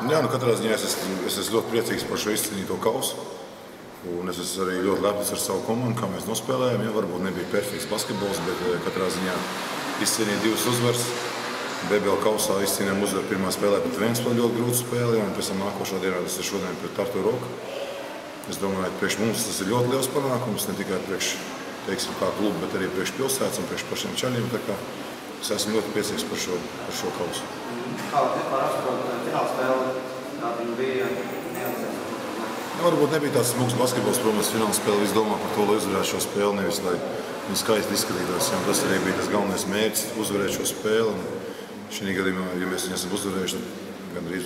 Jā, nu katrā ziņā es esmu ļoti priecīgs par šo izcīnīto kausu. Un es esmu arī ļoti lepns ar savu komandu, kā mēs nospēlējām. Ja, varbūt nebija perfekts basketbols, bet katrā ziņā izcīnīja 2 uzvaras. BBL kausā izcīnījām uzvaru pirmā spēlē pret Ventspili, ļoti grūtu spēli, un pēc tam nākošā dienā tas ir šodien pret Tartu Roku. Es domāju, ka priekš mums tas ir ļoti liels panākums, ne tikai priekš, teiksim, kā klubu, bet arī priekš pilsētas un priekš pašiem čaļiem. Tā kā es esmu ļoti priecīgs par šo kausu. Kā vispār apsprot fināla spēli, kā viņa bija neatcerēta? Varbūt nebija tāds smags basketbols, protams, fināla spēle. Visi domā par to, lai uzvarētu šo spēli, nevis lai viņi skaisti izskatītos. Ja, tas arī bija tas galvenais mērķis - uzvarēt šo spēli. Un šī gadījumā, ja mēs viņu esam uzvarējuši, tad gandrīz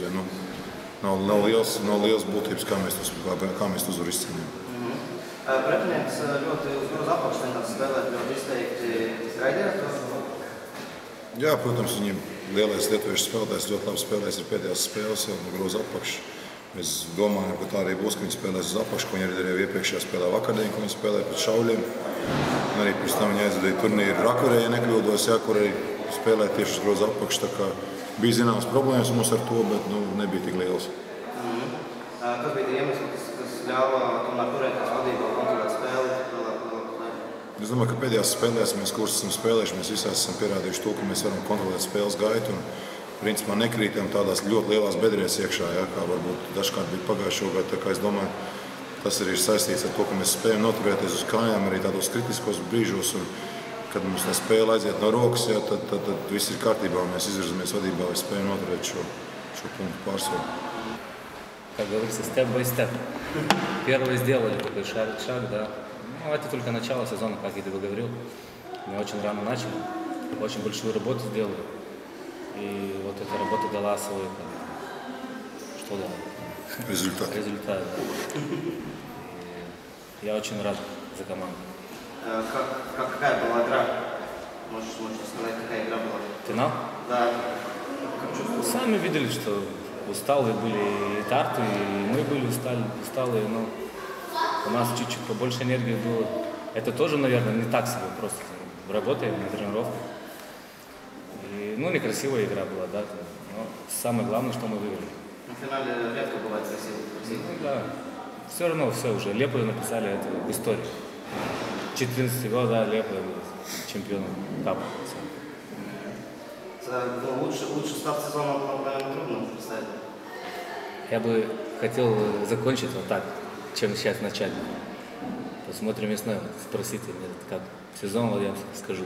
nav liels būtības, kā mēs to uzvaru izcīnījām. Pretinieks ļoti uz apakšu centās spēlēt, ļoti izteikti gaidījāt to? Jā, protams, viņiem lielais lietuviešu spēlētājs ļoti labi spēlēs ir pēdējās spēles, jau groza apakšu. Mēs domājam, ka tā arī būs, ka viņi spēlēs uz apakšu, ko viņi arī darīja iepriekšējā spēlē vakardien, ko viņi spēlēja pret Šauļiem. Un arī pēc tam viņi aizvadīja turnīru Rakurē, ja nekļūdos, jā, kur arī spēlēja tieši uz groza apakšu. Tā kā bija zināmas problēmas mums ar to, bet nebija tik liels. Kas bija tie iemesli, kas ļāva tomēr turēties vadībā un kontrolēt spēli? Es domāju, ka pēdējās spēlēs mēs, kuras esam spēlējuši, mēs visi esam pierādījuši to, ka mēs varam kontrolēt spēles gaitu. Un, principā nekrītam tādās ļoti lielās bedrēs iekšā, ja, kā varbūt dažkārt bija pagājušo gadu. Tā kā es domāju, tas arī ir saistīts ar to, ka mēs spējam noturēties uz kājām arī tādos kritiskos brīžos. Un, kad mums tā spēle aiziet no rokas, ja, tad viss ir kārtībā un mēs izvirzamies vadībā, lai spējam noturēt šo punktu pārsvaru. Как говорится, степ by step. Первый сделали такой шаг, да. Ну, это только начало сезона, как я тебе говорил. Мы очень рано начали, очень большую работу сделали. И вот эта работа дала свой, что дала? Результат. Результат, да. И я очень рад за команду. Какая была игра? Можешь сказать, какая игра была? Финал? Да. Сами видели, что усталые были и Тарту, и мы были усталые, но у нас чуть-чуть побольше энергии было. Это тоже, наверное, не так себе, просто работаем на тренировках. И, некрасивая игра была, да, но самое главное, что мы выиграли. На финале редко бывает красиво. Да, все равно все уже, Лепове написали это в истории. 14 год, да, Лепове чемпионом Капа. Лучше старт сезона, наверное, трудно представить. Я бы хотел закончить вот так, чем сейчас начать. Посмотрим весной, спросите меня, как сезон, вот я скажу.